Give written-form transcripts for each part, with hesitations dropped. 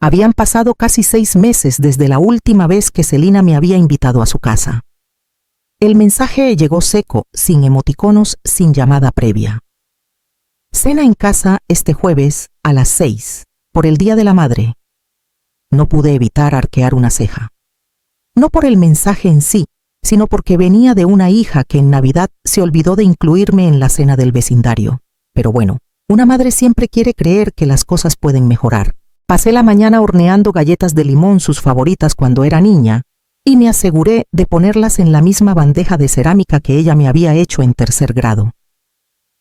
Habían pasado casi 6 meses desde la última vez que Celina me había invitado a su casa. El mensaje llegó seco, sin emoticonos, sin llamada previa. Cena en casa este jueves a las 6, por el Día de la Madre. No pude evitar arquear una ceja. No por el mensaje en sí, sino porque venía de una hija que en Navidad se olvidó de incluirme en la cena del vecindario. Pero bueno, una madre siempre quiere creer que las cosas pueden mejorar. Pasé la mañana horneando galletas de limón, sus favoritas cuando era niña, y me aseguré de ponerlas en la misma bandeja de cerámica que ella me había hecho en 3er grado.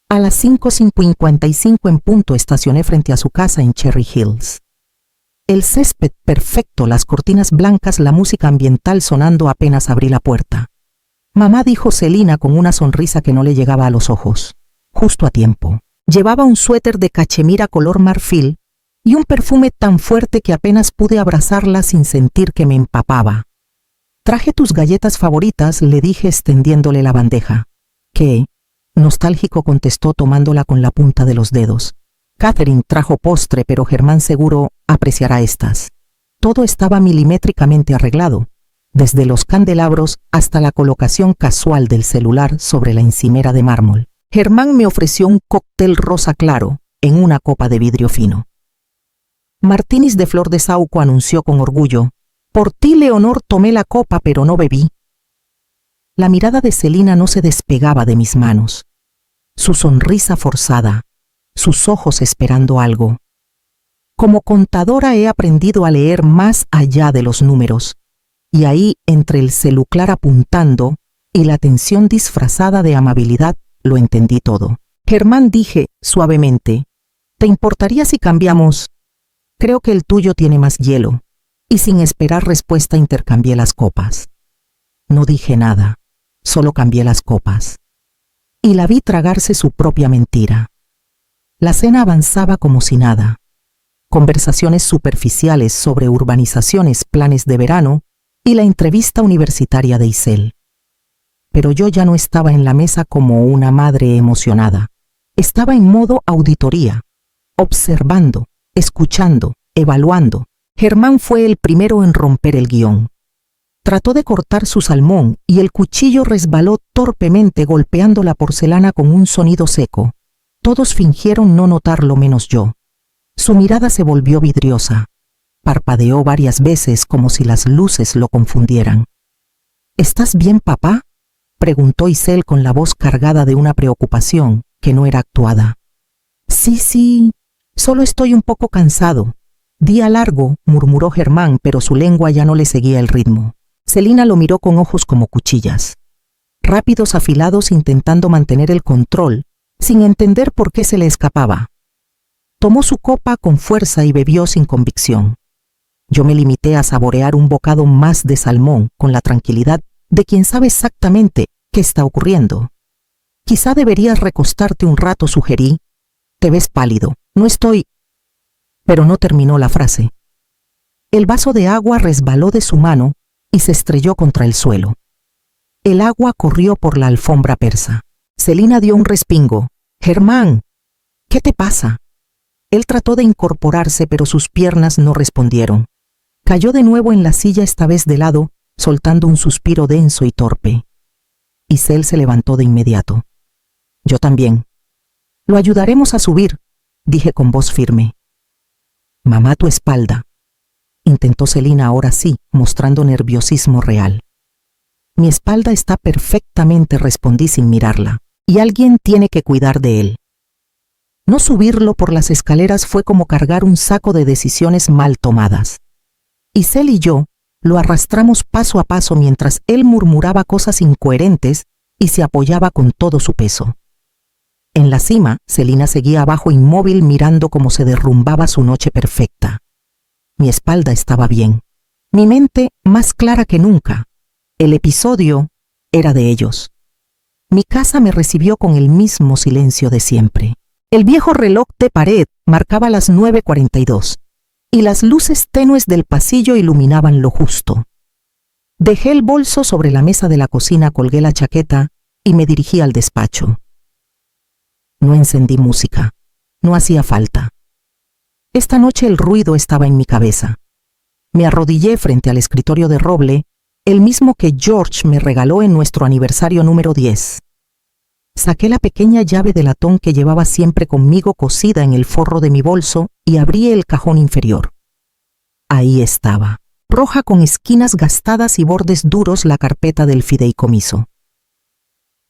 A las 5:55 en punto estacioné frente a su casa en Cherry Hills. El césped perfecto, las cortinas blancas, la música ambiental sonando apenas abrí la puerta. Mamá, dijo Celina con una sonrisa que no le llegaba a los ojos. Justo a tiempo. Llevaba un suéter de cachemira color marfil y un perfume tan fuerte que apenas pude abrazarla sin sentir que me empapaba. Traje tus galletas favoritas, le dije extendiéndole la bandeja. ¿Qué? Nostálgico contestó tomándola con la punta de los dedos. Catherine trajo postre, pero Germán seguro apreciará estas. Todo estaba milimétricamente arreglado, desde los candelabros hasta la colocación casual del celular sobre la encimera de mármol. Germán me ofreció un cóctel rosa claro en una copa de vidrio fino. Martinis de flor de saúco, anunció con orgullo. Por ti, Leonor, tomé la copa, pero no bebí. La mirada de Celina no se despegaba de mis manos. Su sonrisa forzada, sus ojos esperando algo. Como contadora he aprendido a leer más allá de los números, y ahí, entre el celular apuntando y la tensión disfrazada de amabilidad, lo entendí todo. Germán, dije suavemente, ¿te importaría si cambiamos? Creo que el tuyo tiene más hielo. Y sin esperar respuesta intercambié las copas. No dije nada, solo cambié las copas. Y la vi tragarse su propia mentira. La cena avanzaba como si nada. Conversaciones superficiales sobre urbanizaciones, planes de verano y la entrevista universitaria de Isel. Pero yo ya no estaba en la mesa como una madre emocionada. Estaba en modo auditoría, observando, escuchando, evaluando. Germán fue el primero en romper el guión. Trató de cortar su salmón y el cuchillo resbaló torpemente golpeando la porcelana con un sonido seco. Todos fingieron no notarlo menos yo. Su mirada se volvió vidriosa. Parpadeó varias veces como si las luces lo confundieran. ¿Estás bien, papá?, preguntó Isel con la voz cargada de una preocupación que no era actuada. Sí, solo estoy un poco cansado. Día largo, murmuró Germán, pero su lengua ya no le seguía el ritmo. Celina lo miró con ojos como cuchillas, rápidos, afilados, intentando mantener el control, sin entender por qué se le escapaba. Tomó su copa con fuerza y bebió sin convicción. Yo me limité a saborear un bocado más de salmón con la tranquilidad de quien sabe exactamente qué está ocurriendo. Quizá deberías recostarte un rato, sugerí. Te ves pálido. No estoy... Pero no terminó la frase. El vaso de agua resbaló de su mano y se estrelló contra el suelo. El agua corrió por la alfombra persa. Celina dio un respingo. Germán, ¿qué te pasa? Él trató de incorporarse, pero sus piernas no respondieron. Cayó de nuevo en la silla, esta vez de lado, soltando un suspiro denso y torpe. Isel se levantó de inmediato. Yo también. Lo ayudaremos a subir, dije con voz firme. Mamá, tu espalda, intentó Celina ahora sí, mostrando nerviosismo real. Mi espalda está perfectamente, respondí sin mirarla, y alguien tiene que cuidar de él. No subirlo por las escaleras fue como cargar un saco de decisiones mal tomadas. Isel y yo lo arrastramos paso a paso mientras él murmuraba cosas incoherentes y se apoyaba con todo su peso. En la cima, Celina seguía abajo inmóvil mirando cómo se derrumbaba su noche perfecta. Mi espalda estaba bien, mi mente más clara que nunca. El episodio era de ellos. Mi casa me recibió con el mismo silencio de siempre. El viejo reloj de pared marcaba las 9:42 y las luces tenues del pasillo iluminaban lo justo. Dejé el bolso sobre la mesa de la cocina, colgué la chaqueta y me dirigí al despacho. No encendí música, no hacía falta. Esta noche el ruido estaba en mi cabeza. Me arrodillé frente al escritorio de roble, el mismo que George me regaló en nuestro aniversario número 10. Saqué la pequeña llave de latón que llevaba siempre conmigo cosida en el forro de mi bolso y abrí el cajón inferior. Ahí estaba, roja con esquinas gastadas y bordes duros, la carpeta del fideicomiso.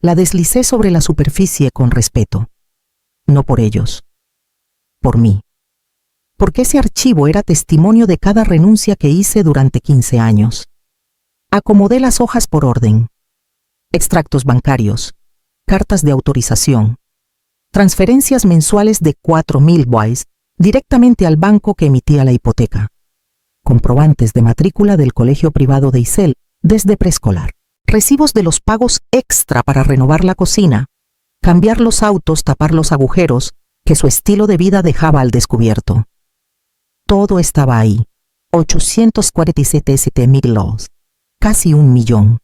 La deslicé sobre la superficie con respeto. No por ellos. Por mí. Porque ese archivo era testimonio de cada renuncia que hice durante 15 años. Acomodé las hojas por orden. Extractos bancarios, cartas de autorización, transferencias mensuales de 4.000 bucks directamente al banco que emitía la hipoteca, comprobantes de matrícula del colegio privado de Isel desde preescolar, recibos de los pagos extra para renovar la cocina, cambiar los autos, tapar los agujeros que su estilo de vida dejaba al descubierto. Todo estaba ahí, 847.000 $, casi 1 millón.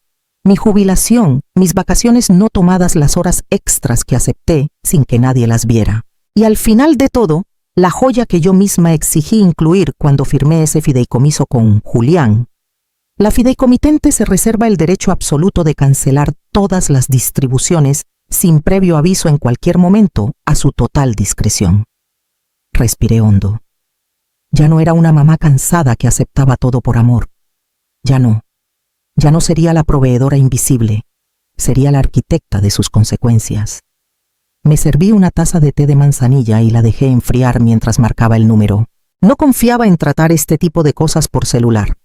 Mi jubilación, mis vacaciones no tomadas, las horas extras que acepté sin que nadie las viera. Y al final de todo, la joya que yo misma exigí incluir cuando firmé ese fideicomiso con Julián. La fideicomitente se reserva el derecho absoluto de cancelar todas las distribuciones sin previo aviso en cualquier momento, a su total discreción. Respiré hondo. Ya no era una mamá cansada que aceptaba todo por amor. Ya no. Ya no sería la proveedora invisible. Sería la arquitecta de sus consecuencias. Me serví una taza de té de manzanilla y la dejé enfriar mientras marcaba el número. No confiaba en tratar este tipo de cosas por celular.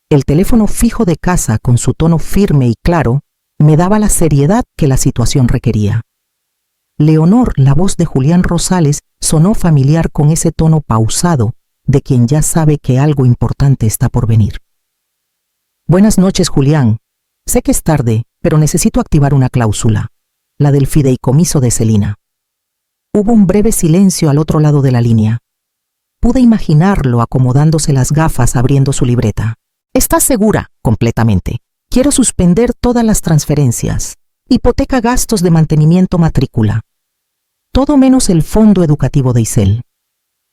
El teléfono fijo de casa, con su tono firme y claro, me daba la seriedad que la situación requería. Leonor, la voz de Julián Rosales, sonó familiar con ese tono pausado de quien ya sabe que algo importante está por venir. Buenas noches, Julián. Sé que es tarde, pero necesito activar una cláusula, la del fideicomiso de Celina. Hubo un breve silencio al otro lado de la línea. Pude imaginarlo acomodándose las gafas, abriendo su libreta. ¿Estás segura? Completamente. Quiero suspender todas las transferencias. Hipoteca, gastos de mantenimiento, matrícula. Todo menos el fondo educativo de Isel.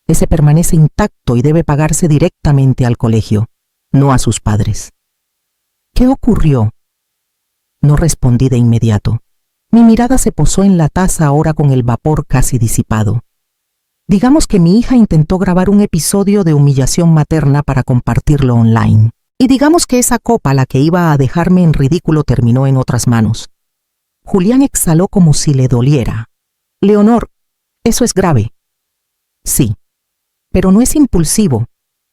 Ese permanece intacto y debe pagarse directamente al colegio, no a sus padres. ¿Qué ocurrió? No respondí de inmediato. Mi mirada se posó en la taza ahora con el vapor casi disipado. Digamos que mi hija intentó grabar un episodio de humillación materna para compartirlo online. Y digamos que esa copa, la que iba a dejarme en ridículo, terminó en otras manos. Julián exhaló como si le doliera. Leonor, eso es grave. Sí, pero no es impulsivo.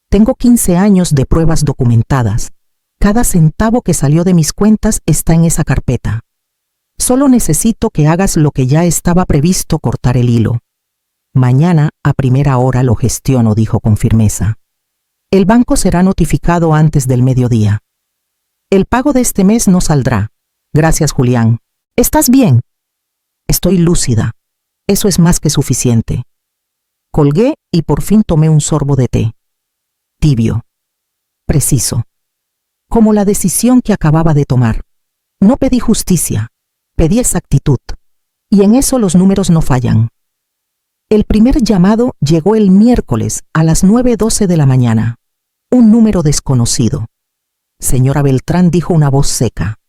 Tengo 15 años de pruebas documentadas. Cada centavo que salió de mis cuentas está en esa carpeta. Solo necesito que hagas lo que ya estaba previsto: cortar el hilo. Mañana, a primera hora, lo gestiono, dijo con firmeza. El banco será notificado antes del mediodía. El pago de este mes no saldrá. Gracias, Julián. ¿Estás bien? Estoy lúcida. Eso es más que suficiente. Colgué y por fin tomé un sorbo de té. Tibio. Preciso. Como la decisión que acababa de tomar. No pedí justicia. Pedí exactitud. Y en eso los números no fallan. El primer llamado llegó el miércoles a las 9:12 de la mañana. Un número desconocido. Señora Beltrán, dijo una voz seca.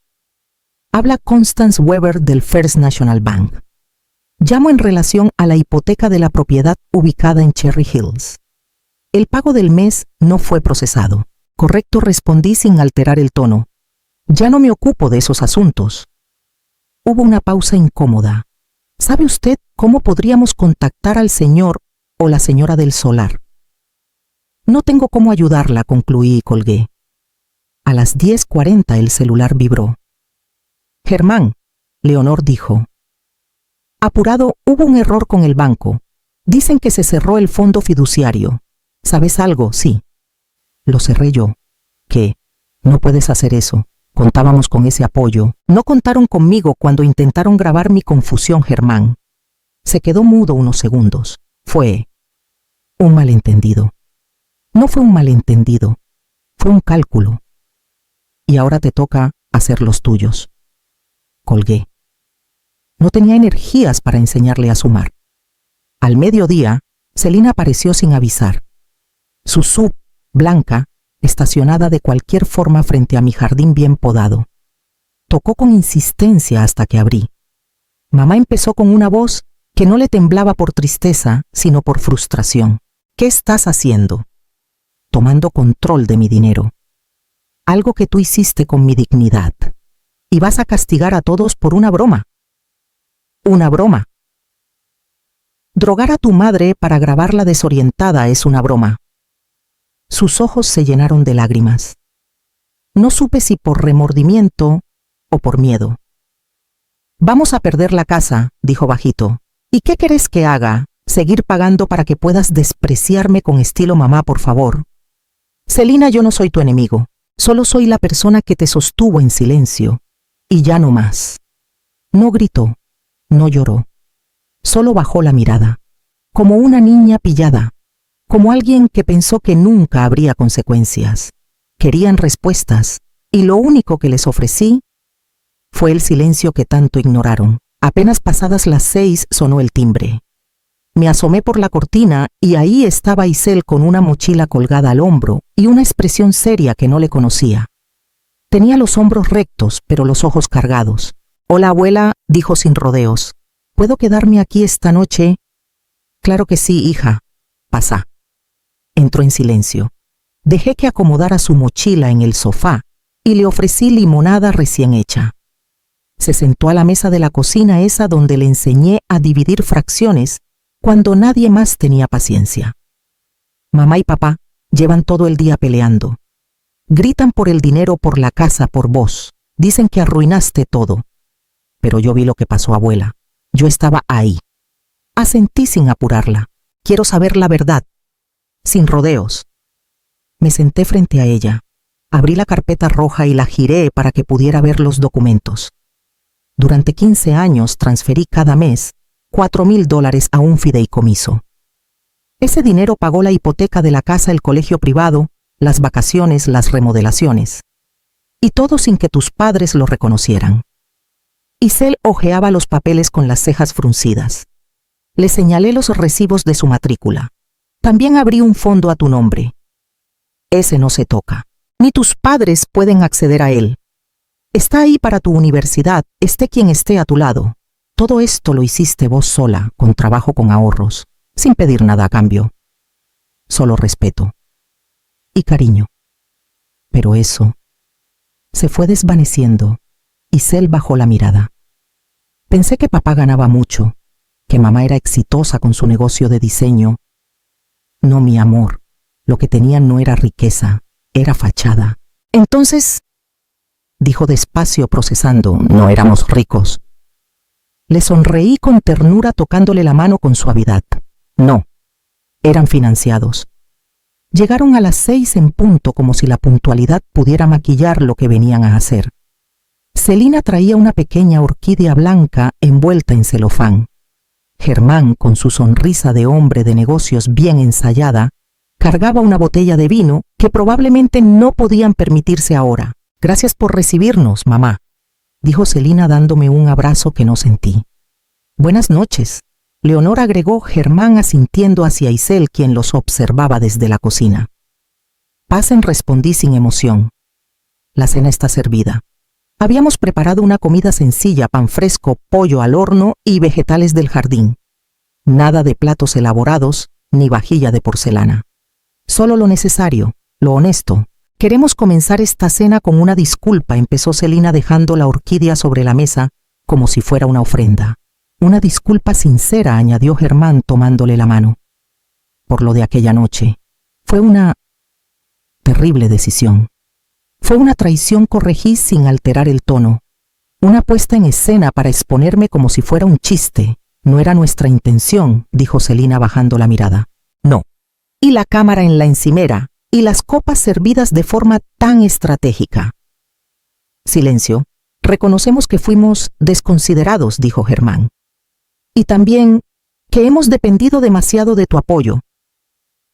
Habla Constance Weber del First National Bank. Llamo en relación a la hipoteca de la propiedad ubicada en Cherry Hills. El pago del mes no fue procesado. Correcto, respondí sin alterar el tono. Ya no me ocupo de esos asuntos. Hubo una pausa incómoda. ¿Sabe usted cómo podríamos contactar al señor o la señora del solar? No tengo cómo ayudarla, concluí y colgué. A las 10:40 el celular vibró. Germán, Leonor dijo. Apurado, hubo un error con el banco. Dicen que se cerró el fondo fiduciario. ¿Sabes algo? Sí. Lo cerré yo. ¿Qué? No puedes hacer eso. Contábamos con ese apoyo. No contaron conmigo cuando intentaron grabar mi confusión, Germán. Se quedó mudo unos segundos. Fue un malentendido. No fue un malentendido. Fue un cálculo. Y ahora te toca hacer los tuyos. Colgué. No tenía energías para enseñarle a sumar. Al mediodía, Celina apareció sin avisar. Su SUV, blanca, estacionada de cualquier forma frente a mi jardín bien podado. Tocó con insistencia hasta que abrí. Mamá empezó con una voz que no le temblaba por tristeza, sino por frustración. ¿Qué estás haciendo? Tomando control de mi dinero. Algo que tú hiciste con mi dignidad. Y vas a castigar a todos por una broma. Una broma. Drogar a tu madre para grabarla desorientada es una broma. Sus ojos se llenaron de lágrimas. No supe si por remordimiento o por miedo. Vamos a perder la casa, dijo bajito. ¿Y qué querés que haga? ¿Seguir pagando para que puedas despreciarme con estilo mamá, por favor? Celina, yo no soy tu enemigo. Solo soy la persona que te sostuvo en silencio. Y ya no más. No gritó, no lloró. Solo bajó la mirada, como una niña pillada, como alguien que pensó que nunca habría consecuencias. Querían respuestas, y lo único que les ofrecí fue el silencio que tanto ignoraron. Apenas pasadas las 6 sonó el timbre. Me asomé por la cortina y ahí estaba Isel con una mochila colgada al hombro y una expresión seria que no le conocía. Tenía los hombros rectos, pero los ojos cargados. Hola, abuela, dijo sin rodeos. ¿Puedo quedarme aquí esta noche? Claro que sí, hija. Pasa. Entró en silencio. Dejé que acomodara su mochila en el sofá y le ofrecí limonada recién hecha. Se sentó a la mesa de la cocina esa donde le enseñé a dividir fracciones cuando nadie más tenía paciencia. Mamá y papá llevan todo el día peleando. Gritan por el dinero, por la casa, por vos. Dicen que arruinaste todo. Pero yo vi lo que pasó, abuela. Yo estaba ahí. Asentí sin apurarla. Quiero saber la verdad. Sin rodeos. Me senté frente a ella. Abrí la carpeta roja y la giré para que pudiera ver los documentos. Durante 15 años transferí cada mes $4,000 a un fideicomiso. Ese dinero pagó la hipoteca de la casa, el colegio privado, las vacaciones, las remodelaciones. Y todo sin que tus padres lo reconocieran. Isel hojeaba los papeles con las cejas fruncidas. Le señalé los recibos de su matrícula. También abrí un fondo a tu nombre. Ese no se toca. Ni tus padres pueden acceder a él. Está ahí para tu universidad, esté quien esté a tu lado. Todo esto lo hiciste vos sola, con trabajo, con ahorros, sin pedir nada a cambio. Solo respeto y cariño. Pero eso se fue desvaneciendo y Isel bajó la mirada. Pensé que papá ganaba mucho, que mamá era exitosa con su negocio de diseño. No, mi amor, lo que tenían no era riqueza, era fachada. Entonces, dijo despacio procesando, no éramos ricos. Le sonreí con ternura tocándole la mano con suavidad. No, eran financiados. Llegaron a las 6 en punto como si la puntualidad pudiera maquillar lo que venían a hacer. Celina traía una pequeña orquídea blanca envuelta en celofán. Germán, con su sonrisa de hombre de negocios bien ensayada, cargaba una botella de vino que probablemente no podían permitirse ahora. Gracias por recibirnos, mamá, dijo Celina dándome un abrazo que no sentí. Buenas noches, Leonor agregó Germán asintiendo hacia Isel, quien los observaba desde la cocina. Pasen, respondí sin emoción. La cena está servida. Habíamos preparado una comida sencilla, pan fresco, pollo al horno y vegetales del jardín. Nada de platos elaborados ni vajilla de porcelana. Solo lo necesario, lo honesto. Queremos comenzar esta cena con una disculpa, empezó Celina dejando la orquídea sobre la mesa como si fuera una ofrenda. Una disculpa sincera, añadió Germán tomándole la mano. Por lo de aquella noche. Fue una terrible decisión. Fue una traición, corregí sin alterar el tono. Una puesta en escena para exponerme como si fuera un chiste. No era nuestra intención, dijo Celina bajando la mirada. No. Y la cámara en la encimera, y las copas servidas de forma tan estratégica. Silencio. Reconocemos que fuimos desconsiderados, dijo Germán. Y también que hemos dependido demasiado de tu apoyo.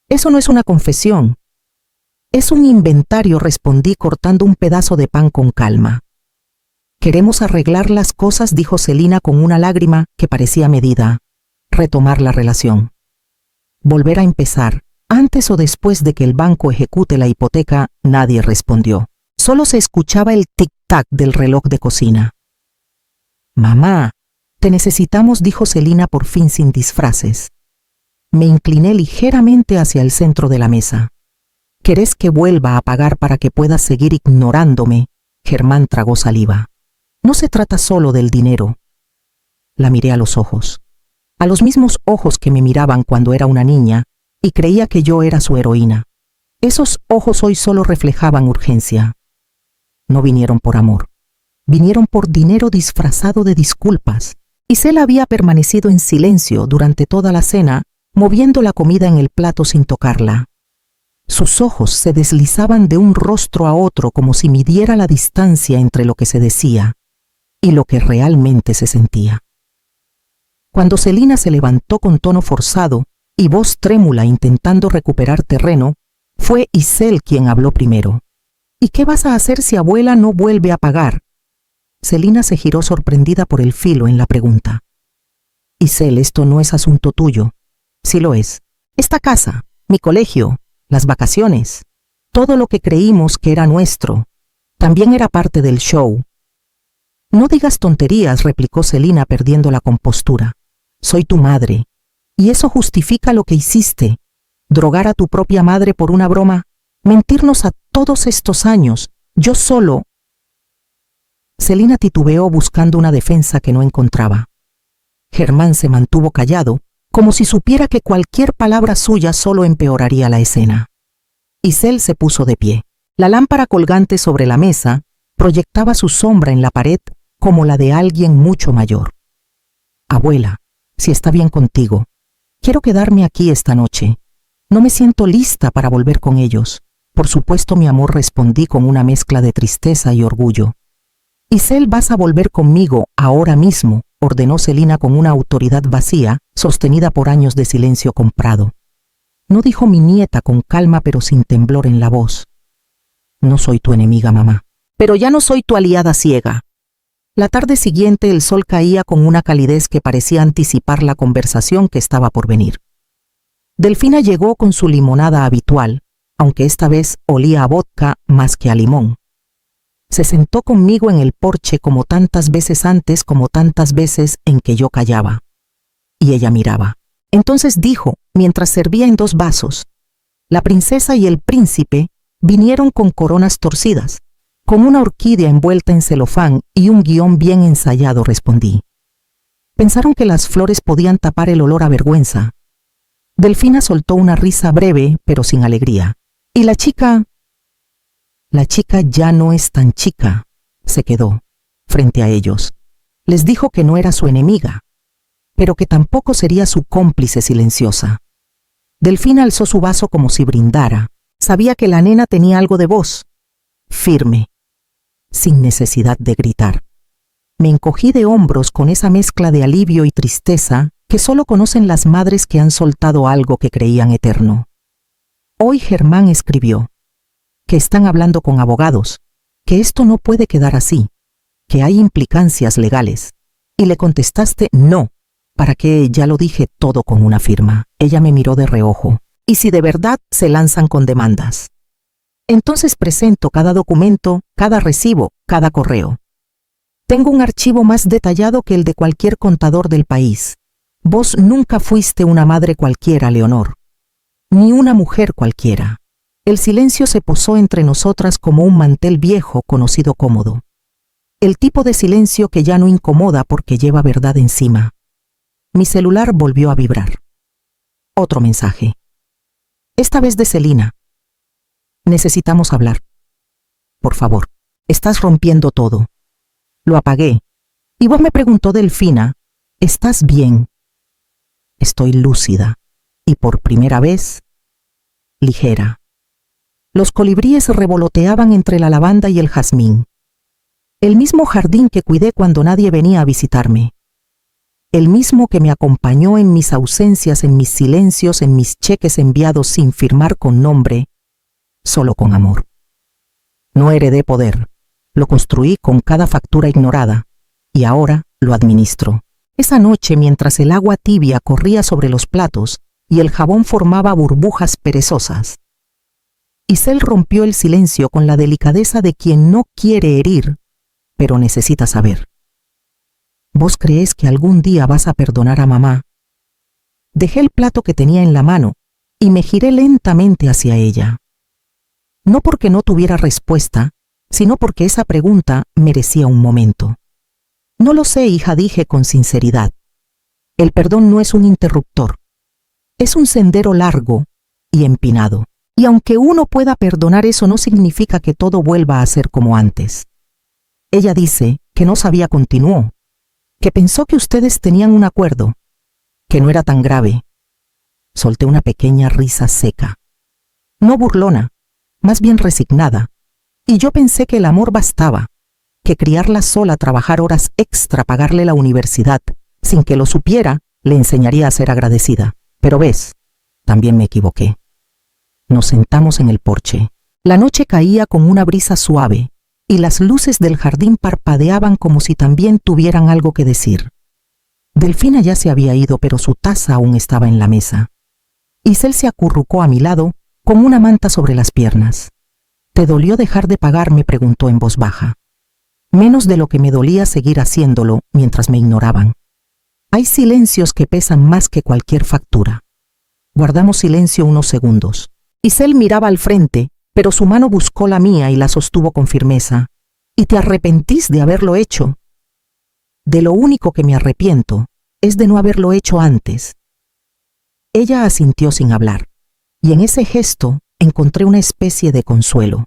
Eso no es una confesión. Es un inventario, respondí cortando un pedazo de pan con calma. Queremos arreglar las cosas, dijo Celina con una lágrima que parecía medida. Retomar la relación. Volver a empezar, antes o después de que el banco ejecute la hipoteca. Nadie respondió. Solo se escuchaba el tic-tac del reloj de cocina. «Mamá, te necesitamos», dijo Celina por fin sin disfraces. Me incliné ligeramente hacia el centro de la mesa. «¿Querés que vuelva a pagar para que puedas seguir ignorándome?» Germán tragó saliva. «No se trata solo del dinero». La miré a los ojos. A los mismos ojos que me miraban cuando era una niña y creía que yo era su heroína. Esos ojos hoy solo reflejaban urgencia. No vinieron por amor. Vinieron por dinero disfrazado de disculpas. Isel había permanecido en silencio durante toda la cena, moviendo la comida en el plato sin tocarla. Sus ojos se deslizaban de un rostro a otro como si midiera la distancia entre lo que se decía y lo que realmente se sentía. Cuando Celina se levantó con tono forzado y voz trémula intentando recuperar terreno, fue Isel quien habló primero. «¿Y qué vas a hacer si abuela no vuelve a pagar?» Celina se giró sorprendida por el filo en la pregunta. «Isel, esto no es asunto tuyo». «Sí lo es. Esta casa, mi colegio, las vacaciones, todo lo que creímos que era nuestro, también era parte del show». «No digas tonterías», replicó Celina perdiendo la compostura. «Soy tu madre, y eso justifica lo que hiciste. Drogar a tu propia madre por una broma, mentirnos a todos estos años, yo solo». Celina titubeó buscando una defensa que no encontraba. Germán se mantuvo callado, como si supiera que cualquier palabra suya solo empeoraría la escena. Isel se puso de pie. La lámpara colgante sobre la mesa proyectaba su sombra en la pared como la de alguien mucho mayor. «Abuela, si está bien contigo, quiero quedarme aquí esta noche. No me siento lista para volver con ellos». «Por supuesto, mi amor», respondí con una mezcla de tristeza y orgullo. «Isel, vas a volver conmigo ahora mismo», ordenó Celina con una autoridad vacía, sostenida por años de silencio comprado. No dijo mi nieta con calma pero sin temblor en la voz. «No soy tu enemiga, mamá, pero ya no soy tu aliada ciega». La tarde siguiente el sol caía con una calidez que parecía anticipar la conversación que estaba por venir. Delfina llegó con su limonada habitual, aunque esta vez olía a vodka más que a limón. Se sentó conmigo en el porche como tantas veces antes, como tantas veces en que yo callaba. Y ella miraba. Entonces dijo, mientras servía en 2 vasos: «La princesa y el príncipe vinieron con coronas torcidas, con una orquídea envuelta en celofán y un guión bien ensayado», respondí. «Pensaron que las flores podían tapar el olor a vergüenza». Delfina soltó una risa breve, pero sin alegría. «¿Y la chica?» «La chica ya no es tan chica», se quedó frente a ellos. Les dijo que no era su enemiga, pero que tampoco sería su cómplice silenciosa. Delfina alzó su vaso como si brindara. Sabía que la nena tenía algo de voz, firme, sin necesidad de gritar. Me encogí de hombros con esa mezcla de alivio y tristeza que solo conocen las madres que han soltado algo que creían eterno. Hoy Germán escribió que están hablando con abogados, que esto no puede quedar así, que hay implicancias legales. Y le contestaste no, ¿para qué? Ya lo dije todo con una firma. Ella me miró de reojo. ¿Y si de verdad se lanzan con demandas? Entonces presento cada documento, cada recibo, cada correo. Tengo un archivo más detallado que el de cualquier contador del país. Vos nunca fuiste una madre cualquiera, Leonor, ni una mujer cualquiera. El silencio se posó entre nosotras como un mantel viejo conocido cómodo. El tipo de silencio que ya no incomoda porque lleva verdad encima. Mi celular volvió a vibrar. Otro mensaje. Esta vez de Celina. «Necesitamos hablar. Por favor, estás rompiendo todo». Lo apagué. Y vos, me preguntó Delfina, ¿estás bien? Estoy lúcida. Y por primera vez, ligera. Los colibríes revoloteaban entre la lavanda y el jazmín. El mismo jardín que cuidé cuando nadie venía a visitarme. El mismo que me acompañó en mis ausencias, en mis silencios, en mis cheques enviados sin firmar con nombre, solo con amor. No heredé poder. Lo construí con cada factura ignorada, y ahora lo administro. Esa noche, mientras el agua tibia corría sobre los platos y el jabón formaba burbujas perezosas. Isel rompió el silencio con la delicadeza de quien no quiere herir, pero necesita saber. ¿Vos creés que algún día vas a perdonar a mamá? Dejé el plato que tenía en la mano y me giré lentamente hacia ella. No porque no tuviera respuesta, sino porque esa pregunta merecía un momento. No lo sé, hija, dije con sinceridad. El perdón no es un interruptor. Es un sendero largo y empinado. Y aunque uno pueda perdonar, eso no significa que todo vuelva a ser como antes. Ella dice que no sabía, continuó, que pensó que ustedes tenían un acuerdo, que no era tan grave. Solté una pequeña risa seca. No burlona, más bien resignada. Y yo pensé que el amor bastaba, que criarla sola, trabajar horas extra, pagarle la universidad, sin que lo supiera, le enseñaría a ser agradecida. Pero ves, también me equivoqué. Nos sentamos en el porche. La noche caía con una brisa suave y las luces del jardín parpadeaban como si también tuvieran algo que decir. Delfina ya se había ido, pero su taza aún estaba en la mesa. Isel se acurrucó a mi lado con una manta sobre las piernas. ¿Te dolió dejar de pagar?, me preguntó en voz baja. Menos de lo que me dolía seguir haciéndolo mientras me ignoraban. Hay silencios que pesan más que cualquier factura. Guardamos silencio unos segundos. Isel miraba al frente, pero su mano buscó la mía y la sostuvo con firmeza. ¿Y te arrepentís de haberlo hecho? De lo único que me arrepiento es de no haberlo hecho antes. Ella asintió sin hablar, y en ese gesto encontré una especie de consuelo.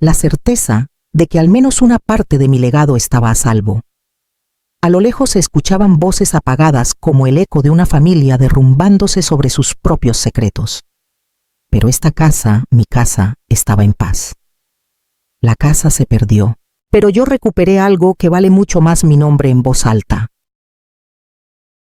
La certeza de que al menos una parte de mi legado estaba a salvo. A lo lejos se escuchaban voces apagadas como el eco de una familia derrumbándose sobre sus propios secretos. Pero esta casa, mi casa, estaba en paz. La casa se perdió, pero yo recuperé algo que vale mucho más: mi nombre en voz alta.